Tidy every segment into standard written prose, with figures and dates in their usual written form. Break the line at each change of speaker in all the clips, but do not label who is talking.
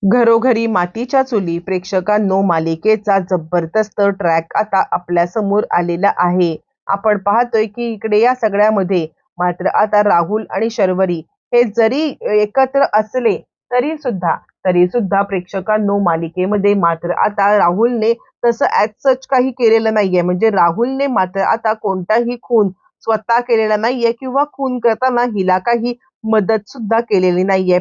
घरोघरी मातीच्या चुली प्रेक्षकांनो मालिकेचा जबरदस्त ट्रॅक आता आपल्या समोर आलेला आहे. आपण पाहतोय की इकडे या सगळ्यामध्ये मात्र आता राहुल आणि शर्वरी हे जरी एकत्र असले तरी सुद्धा प्रेक्षकांनो मालिकेमध्ये मात्र आता राहुलने तसं ॲज सच काही केलेलं नाहीये. म्हणजे राहुलने मात्र आता कोणताही खून स्वतः केलेला नाहीये किंवा खून करताना हिला काही मदत सुद्धा केलेली नाहीये.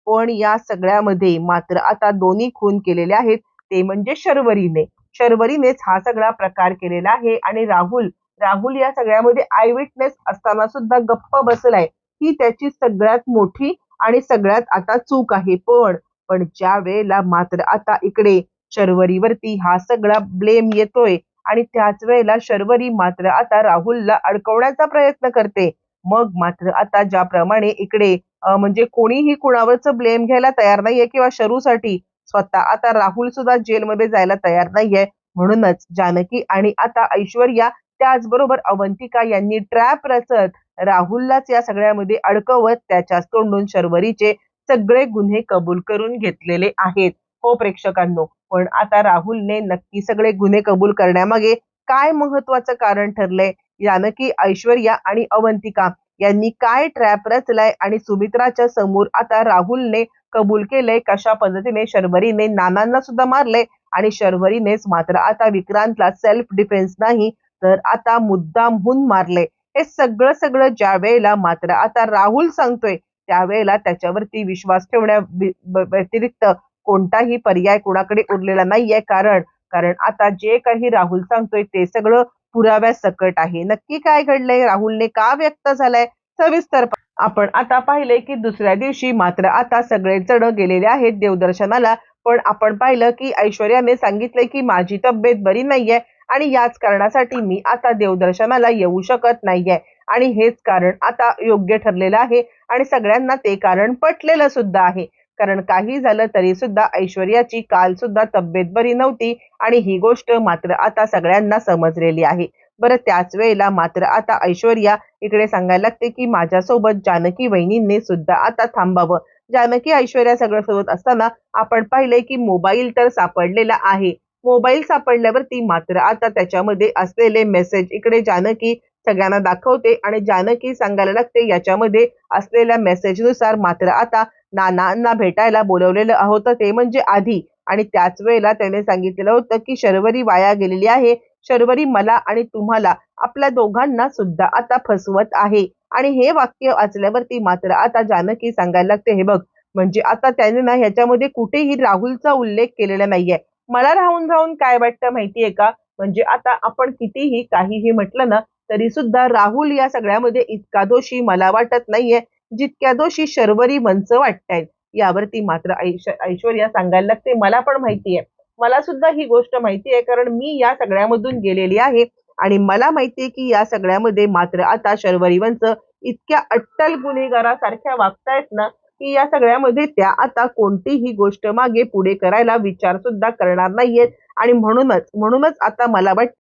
पण या सगळ्यामध्ये मात्र आता दोन्ही खून केलेले आहेत ते म्हणजे शर्वरीनेच हा सगळा प्रकार केलेला आहे आणि राहुल राहुल या सगळ्यामध्ये आय विटनेस असताना सुद्धा गप्प बसलाय ही त्याची सगळ्यात मोठी आणि सगळ्यात आता चूक आहे. पण ज्या वेळेला मात्र आता इकडे शर्वरीवरती हा सगळा ब्लेम येतोय आणि त्याच वेळेला शर्वरी मात्र आता राहुलला अडकवण्याचा प्रयत्न करते. मग मात्र आता ज्याप्रमाणे इकडे म्हणजे कोणीही कुणावरचं ब्लेम घ्यायला तयार नाहीये किंवा शरूसाठी स्वतः आता राहुल सुद्धा जेलमध्ये जायला तयार नाहीये. म्हणूनच जानकी आणि आता ऐश्वर्या त्याचबरोबर अवंतिका यांनी ट्रॅप रचत राहुललाच या सगळ्यामध्ये अडकवत त्याच्याच तोंडून शर्वरीचे सगळे गुन्हे कबूल करून घेतलेले आहेत. हो प्रेक्षकांनो, पण आता राहुलने नक्की सगळे गुन्हे कबूल करण्यामागे काय महत्वाचं कारण ठरलंय? जानकी, ऐश्वर्या आणि अवंतिका यांनी काय ट्रॅप रचलाय आणि सुमित्राच्या समोर आता राहुलने कबूल केलंय कशा पद्धतीने शर्वरीने नानांना सुद्धा मारलंय आणि शर्वरीनेच मात्र आता विक्रांतला सेल्फ डिफेन्स नाही तर आता मुद्दामहून मारले. हे सगळं सगळं ज्या वेळेला मात्र आता राहुल सांगतोय त्यावेळेला त्याच्यावरती विश्वास ठेवण्या व्यतिरिक्त कोणताही पर्याय कोणाकडे उरलेला नाहीये. कारण कारण आता जे काही राहुल सांगतोय ते सगळं पुराव्यासकट आहे. नक्की काय घडलंय, राहुलने का व्यक्त झालाय, सविस्तर आपण आता पाहिले की दुसऱ्या दिवशी मात्र आता सगळेच जण गेलेले आहेत देवदर्शनाला. पण आपण पाहिलं की ऐश्वर्याने सांगितलंय की माझी तब्येत बरी नाहीये आणि याच कारणासाठी मी आता देवदर्शनाला येऊ शकत नाहीये आणि हेच कारण आता योग्य ठरलेलं आहे आणि सगळ्यांना ते कारण पटलेलं सुद्धा आहे. कारण काही झालं तरी सुद्धा ऐश्वर्याची काल सुद्धा तब्येत बरी नव्हती आणि ही गोष्ट मात्र आता सगळ्यांना समजलेली आहे. बरं, त्याच वेळेला मात्र आता ऐश्वर्या इकडे सांगायला लागते की माझ्यासोबत जानकी वहिनींनी सुद्धा आता थांबावं. जानकी ऐश्वर्या सगळं सोबत असताना आपण पाहिलंय की मोबाईल तर सापडलेला आहे. मोबाईल सापडल्यावरती मात्र आता त्याच्यामध्ये असलेले मेसेज इकडे जानकी सगळ्यांना दाखवते आणि जानकी सांगायला लागते याच्यामध्ये असलेल्या मेसेजनुसार मात्र आता नानांना भेटायला बोलवलेलं होतं ते म्हणजे आधी आणि त्याच वेळेला त्याने सांगितलेलं होतं की शर्वरी वाया गेलेली आहे. शर्वरी मला आणि तुम्हाला आपल्या दोघांना सुद्धा आता फसवत आहे आणि हे वाक्य वाचल्यावरती मात्र आता जानकी सांगायला लागते हे बघ, म्हणजे आता त्याने ना ह्याच्यामध्ये कुठेही राहुलचा उल्लेख केलेला नाहीये. मला राहून राहून काय वाटतं माहितीये का, म्हणजे आता आपण कितीही काहीही म्हटलं ना तरी सुद्धा राहुल या सगळ्यामध्ये इतका दोषी मला वाटत नाहीये जितक्या दोषी शर्वरी मंच वाटतायत. यावरती मात्र ऐश्वर्या सांगायला लागते मला पण माहितीये, मला सुद्धा ही गोष्ट माहिती आहे कारण मी या सगळ्यामधून गेलेली आहे आणि मला माहितीये की या सगळ्यामध्ये मात्र आता शर्वरी वंश इतक्या अट्टल गुन्हेगारासारख्या वागतायत ना की या सगळ्यामध्ये त्या आता कोणतीही गोष्ट मागे पुढे करायला विचार सुद्धा करणार नाहीयेत आणि म्हणूनच आता मला वाटतं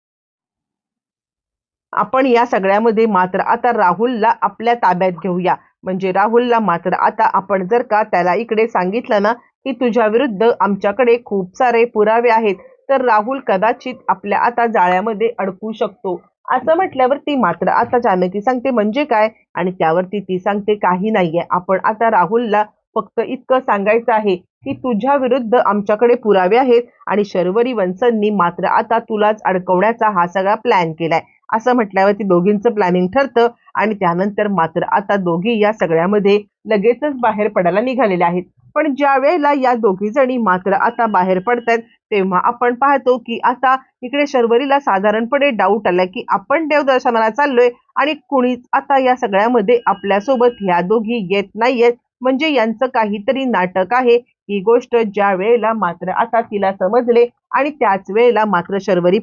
आपण या सगळ्यामध्ये मात्र आता राहुलला आपल्या ताब्यात घेऊया. म्हणजे राहुलला मात्र आता आपण जर का त्याला इकडे सांगितलं ना की तुझ्या विरुद्ध आमच्याकडे खूप सारे पुरावे आहेत तर राहुल कदाचित आपल्या आता जाळ्यामध्ये अडकू शकतो. असं म्हटल्यावरती मात्र आता जानकी सांगते म्हणजे काय आणि त्यावरती ती सांगते काही नाहीये. आपण आता राहुलला फक्त इतकं सांगायचं आहे की तुझ्या विरुद्ध आमच्याकडे पुरावे आहेत आणि शर्वरी वंशंनी मात्र आता तुलाच अडकवण्याचा हा सगळा प्लॅन केलाय. असं म्हटल्यावरती दोघींचं प्लॅनिंग ठरतं आणि त्यानंतर मात्र आता दोघी या सगळ्यामध्ये लगेचच बाहेर पडायला निघालेले आहेत. पण ज्या वेळेला या दोघी जणी मात्र आता बाहेर पडतात तेव्हा आपण पाहतो की आता इकडे शर्वरीला साधारणपणे डाऊट आला की आपण देवदर्शनाला चाललोय आणि कुणीच आता या सगळ्यामध्ये आपल्यासोबत ह्या दोघी येत नाहीयेत म्हणजे यांचं काहीतरी नाटक आहे. ही गोष्ट ज्या वेळेला मात्र आता तिला समजले आणि त्याच वेळेला मात्र शर्वरी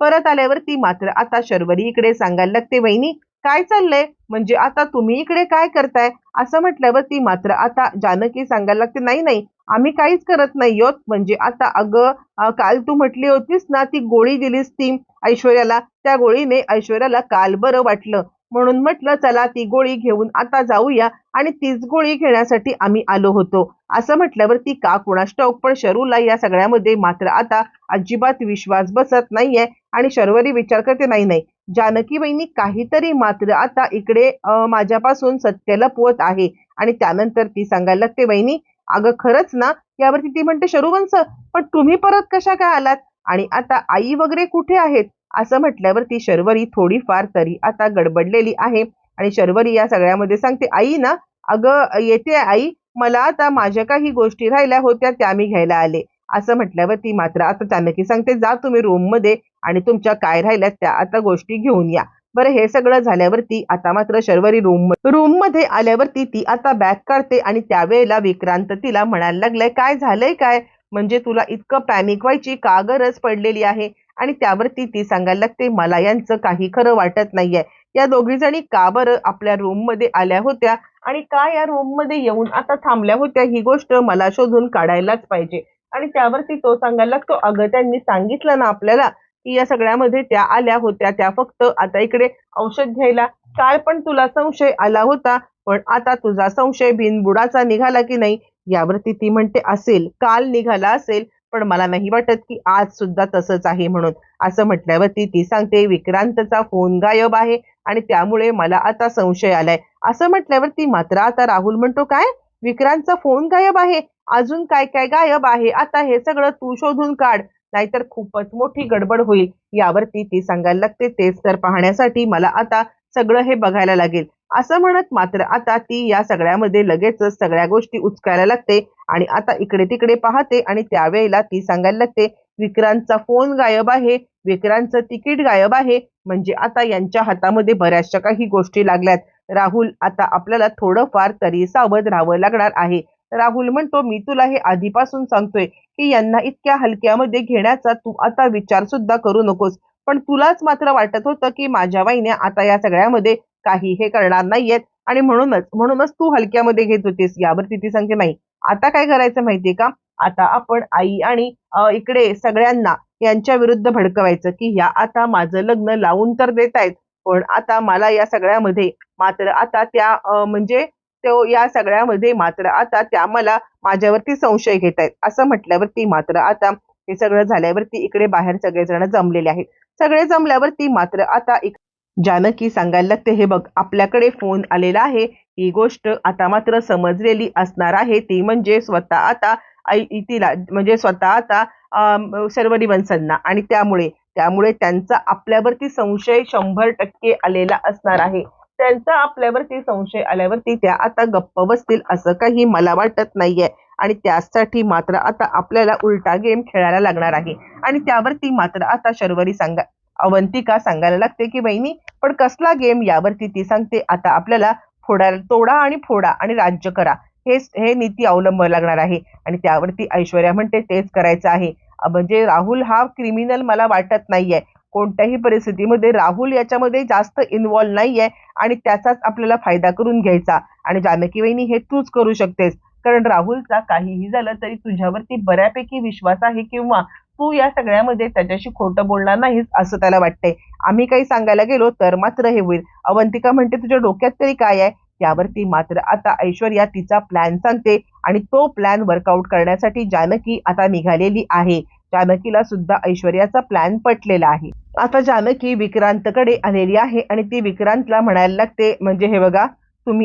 परत आल्यावरती मात्र आता शर्वरी इकडे सांगायला लागते वहिनी काय चाललंय, म्हणजे आता तुम्ही इकडे काय करताय? असं म्हटल्यावरती मात्र आता जानकी सांगायला लागते नाही नाही आम्ही काहीच करत नाही आहोत. म्हणजे आता अगं काल तू म्हटली होतीस ना ती गोळी दिलीस ती ऐश्वर्याला, त्या गोळीने ऐश्वर्याला काल बरं वाटलं म्हणून म्हटलं चला ती गोळी घेऊन आता जाऊया आणि तीच गोळी घेण्यासाठी आम्ही आलो होतो. असं म्हटल्यावर ती का कुणास ठाऊक पण शरूला या सगळ्यामध्ये मात्र आता अजिबात विश्वास बसत नाहीये आणि शर्वरी विचार करते नाही नाही जानकी वहिनी काहीतरी मात्र आता इकडे माझ्यापासून सत्य लपवत आहे. आणि त्यानंतर ती सांगायला लागते वहिनी अगं खरंच ना. यावरती ती म्हणते शरुवंश पण तुम्ही परत कशा काय आलात आणि आता आई वगैरे कुठे आहेत. असं म्हटल्यावर ती शर्वरी थोडीफार तरी आता गडबडलेली आहे आणि शर्वरी या सगळ्यामध्ये सांगते आई ना अगं येते आई मला आता माझ्या काही गोष्टी राहिल्या होत्या त्या मी घ्यायला आले. असं म्हटल्यावर ती मात्र आता जानकी सांगते जा तुम्ही रूम मध्ये आणि तुमच्या काय राहिल्यात त्या आता गोष्टी घेऊन या. बरं हे सगळं झाल्यावरती आता मात्र शर्वरी रूम मध्ये आल्यावरती ती आता बॅग काढते आणि त्यावेळेला विक्रांत तिला म्हणायला लागलाय काय झालंय काय म्हणजे तुला इतकं पॅनिक व्हायची का गरज पडलेली आहे. आणि त्यावरती ती सांगायला लागते मला यांचं काही खरं वाटत नाहीये. या दोघी जणी का बरं आपल्या रूम मध्ये आल्या होत्या आणि का या रूम मध्ये येऊन आता थांबल्या होत्या ही गोष्ट मला शोधून काढायलाच पाहिजे. आणि त्यावरती तो सांगायला लागतो अगं त्यांनी सांगितलं ना आपल्याला की या सगळ्यामध्ये त्या आल्या होत्या त्या फक्त आता इकडे औषध घ्यायला. काल पण तुला संशय आला होता पण आता तुझा संशय बिनबुडाचा निघाला की नाही. यावरती ती म्हणते असेल काल निघाला असेल पण मला नाही वाटत की आज सुद्धा तसंच आहे म्हणून. असं म्हटल्यावरती ती सांगते विक्रांतचा फोन गायब आहे आणि त्यामुळे मला आता संशय आलाय. असं म्हटल्यावरती मात्र आता राहुल म्हणतो काय विक्रांतचा फोन गायब आहे अजून काय काय गायब आहे आता हे सगळं तू शोधून काढ नाहीतर खूपच मोठी गडबड होईल. यावरती ती सांगायला लागते तेच तर पाहण्यासाठी मला आता सगळं हे बघायला लागेल. असं म्हणत मात्र आता ती या सगळ्यामध्ये लगेचच सगळ्या गोष्टी उचकायला लागते आणि आता इकडे तिकडे पाहते आणि त्यावेळेला ती सांगायला लागते विक्रांतचा फोन गायब आहे विक्रांतचं तिकीट गायब आहे म्हणजे आता यांच्या हातामध्ये बऱ्याचशा काही गोष्टी लागल्यात. राहुल आता आपल्याला थोडंफार तरी सावध राहावं लागणार आहे. राहुल म्हणतो मी तुला हे आधीपासून सांगतोय की यांना इतक्या हलक्यामध्ये घेण्याचा तू आता विचार सुद्धा करू नकोस. पण तुलाच मात्र वाटत होतं की माझ्या वहिन्या आता या सगळ्यामध्ये काही हे करणार नाहीयेत आणि म्हणूनच तू हलक्यामध्ये घेत होतीस. यावरती ती सांगते नाही आता काय करायचं माहितीये का आता आपण आई आणि इकडे सगळ्यांना यांच्या विरुद्ध भडकवायचं की ह्या आता माझं लग्न लावून तर देतायत पण आता मला या सगळ्यामध्ये मात्र आता त्या म्हणजे तो या सगळ्यामध्ये मात्र आता त्या मला माझ्यावरती संशय घेत आहेत. असं म्हटल्यावरती मात्र आता हे सगळं झाल्यावरती इकडे बाहेर सगळेजण जमलेले आहेत. सगळे जमल्यावरती मात्र आता जानकी सांगायला लागते हे बघ आपल्याकडे फोन आलेला आहे ही गोष्ट आता मात्र समजलेली असणार आहे ती म्हणजे स्वतः आता तिला म्हणजे स्वतः आता शर्वरी वंशांना आणि त्यामुळे त्यांचा आपल्यावरती संशय 100% आलेला असणार आहे. त्यांचा आपल्यावरती संशय आल्यावरती त्या आता गप्प बसतील असं काही मला वाटत नाहीये. आणि त्यासाठी मात्र आता आपल्याला उलटा गेम खेळायला लागणार आहे. आणि त्यावरती मात्र आता शर्वरी अवंतिका सांगायला लागते की बहिणी पण कसला गेम. यावरती ती सांगते आता आपल्याला तोडा आणि फोडा आणि राज्य करा हे नीती अवलंबावी लागणार आहे. आणि त्यावरती ऐश्वर्या म्हणते तेच करायचं आहे. म्हणजे राहुल हा क्रिमिनल मला वाटत नाहीये. कोणत्याही परिस्थितीमध्ये राहुल याच्यामध्ये जास्त इन्व्हॉल्व नाहीये आणि त्याचाच आपल्याला फायदा करून घ्यायचा. आणि जानकी वहिनी हे तूच करू शकतेस कारण राहुलचा काहीही झालं तरी तुझ्यावरती बऱ्यापैकी विश्वास आहे किंवा तू या सगळ्यामध्ये त्याच्याशी खोटं बोलणार नाहीस असं त्याला वाटतंय. आम्ही काही सांगायला गेलो तर मात्र हे होईल. अवंतिका म्हणते तुझ्या डोक्यात तरी काय आहे. यावरती मात्र आता ऐश्वर्या तिचा प्लॅन सांगते आणि तो प्लॅन वर्कआउट करण्यासाठी जानकी आता निघालेली आहे. जानकीला सुद्धा ऐश्वर्याचा प्लॅन पटलेला आहे. आता जानकी विक्रांतकडे आलेली आहे आणि ती विक्रांतला म्हणायला लागते म्हणजे हे बघा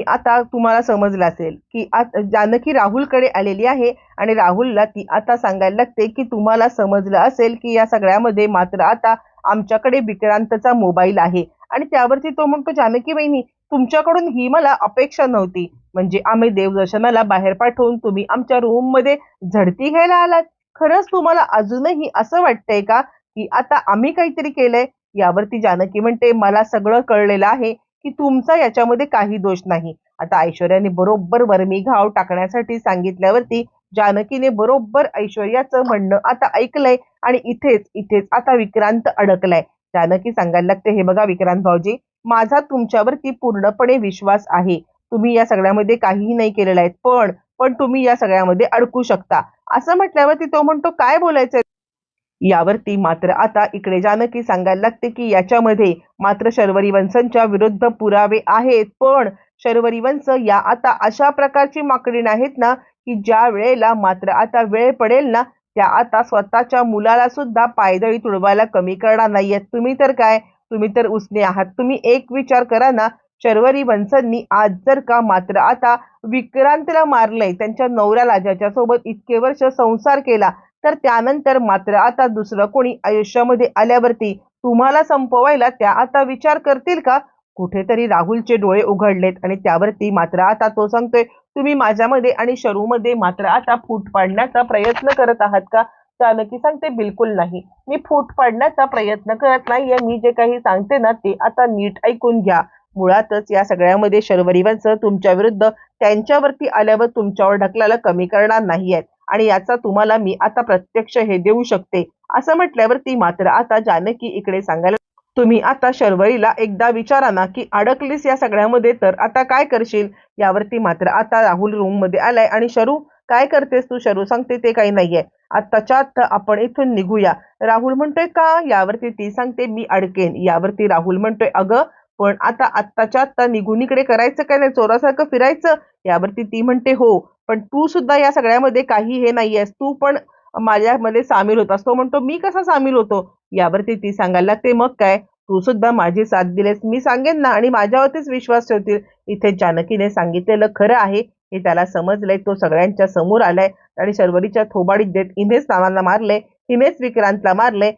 आता तुम्हाला समजलं असेल की जानकी राहुलकडे आलेली आहे आणि राहुलला ती आता सांगायला लागते की तुम्हाला समजलं असेल की या सगळ्यामध्ये मात्र आता आमच्याकडे विक्रांतचा मोबाईल आहे. आणि त्यावरती तो म्हणतो जानकी बहिणी तुमच्याकडून ही मला अपेक्षा नव्हती. म्हणजे आम्ही देवदर्शनाला बाहेर पाठवून तुम्ही आमच्या रूम मध्ये झडती घ्यायला आलात. खरंच तुम्हाला अजूनही असं वाटतंय का की आता आम्ही काहीतरी केलंय. यावरती जानकी म्हणते मला सगळं कळलेलं आहे की तुमचा याच्यामध्ये काही दोष नाही. आता ऐश्वर्याने बरोबर वर्मी घाव टाकण्यासाठी सांगितल्यावरती जानकीने बरोबर ऐश्वर्याचं म्हणणं आता ऐकलंय आणि इथेच आता विक्रांत अडकलाय. जानकी सांगायला लागते हे बघा विक्रांत भाऊजी माझा तुमच्यावरती पूर्णपणे विश्वास आहे. तुम्ही या सगळ्यामध्ये काहीही नाही केलेलं आहे पण तुम्ही या सगळ्यामध्ये अडकू शकता. असं म्हटल्यावरती तो म्हणतो काय बोलायचंय यावरती मात्र आता इकडे जानकी सांगायला लागते की याच्यामध्ये मात्र शर्वरी वंशच्या विरुद्ध पुरावे आहेत, पण शर्वरी वंश या आता अशा प्रकारची माकडीण आहेत ना की ज्या वेळेला मात्र आता वेळ पडेल ना त्या आता स्वतःच्या मुलाला सुद्धा पायदळी तुडवायला कमी करणार नाहीयेत. तुम्ही तर काय, तुम्ही तर उसने आहात. तुम्ही एक विचार करा ना, शर्वरी वंशांनी आज जर का मात्र आता विक्रांतला मारलंय, त्यांच्या नवऱ्याला ज्याच्यासोबत इतके वर्ष संसार केला, तर त्यानंतर मात्र आता दुसरं कोणी आयुष्यामध्ये आल्यावरती तुम्हाला संपवायला त्या आता विचार करतील का? कुठेतरी राहुलचे डोळे उघडलेत आणि त्यावरती मात्र आता तो सांगतोय, तुम्ही माझ्यामध्ये आणि शरूमध्ये मात्र आता फूट पाडण्याचा प्रयत्न करत आहात का? जानकी सांगते, बिलकुल नाही. मी फूट पाडण्याचा प्रयत्न करत नाहीये. मी जे काही सांगते ना ते आता नीट ऐकून घ्या. मुळातच या सगळ्यामध्ये शर्वरी वंश तुमच्या विरुद्ध त्यांच्यावरती आल्यावर तुमच्यावर ढकलायला कमी करणार नाहीयेत आणि याचा तुम्हाला मी आता प्रत्यक्ष हे देऊ शकते. असं म्हटल्यावरती मात्र आता जानकी इकडे सांगायला, तुम्ही आता शर्वरीला एकदा विचारा ना की अडकलीस या सगळ्यामध्ये तर आता काय करशील? यावरती मात्र आता राहुल रूम मध्ये आलाय आणि शरू, काय करतेस तू? शरू सांगते, ते काही नाहीये, आत्ताच्या आत्ता आपण इथून निघूया. राहुल म्हणतोय, का? यावरती ती सांगते, मी अडकेन. यावरती राहुल म्हणतोय, अगं पण आता आत्ताच्या आत्ता निघून इकडे करायचं काय नाही, चोरासारखं फिरायचं? यावरती ती म्हणते, हो पण तू सुद्धा या सगळ्यामध्ये काही हे नाहीयेस, तू पण माझ्यामध्ये सामील होतास. तो म्हणतो, मी कसा सामील होतो? यावरती ती सांगायला लागते, मग काय, तू सुद्धा माझी साथ दिलेस, मी सांगेन ना आणि माझ्यावरतीच विश्वास ठेवतील. इथे जानकीने सांगितलेलं खरं आहे हे त्याला समजलंय. तो सगळ्यांच्या समोर आलाय आणि शर्वरीच्या थोबाडीत देत, हिनेच नानांना मारलंय, हिनेच विक्रांतला मारलंय,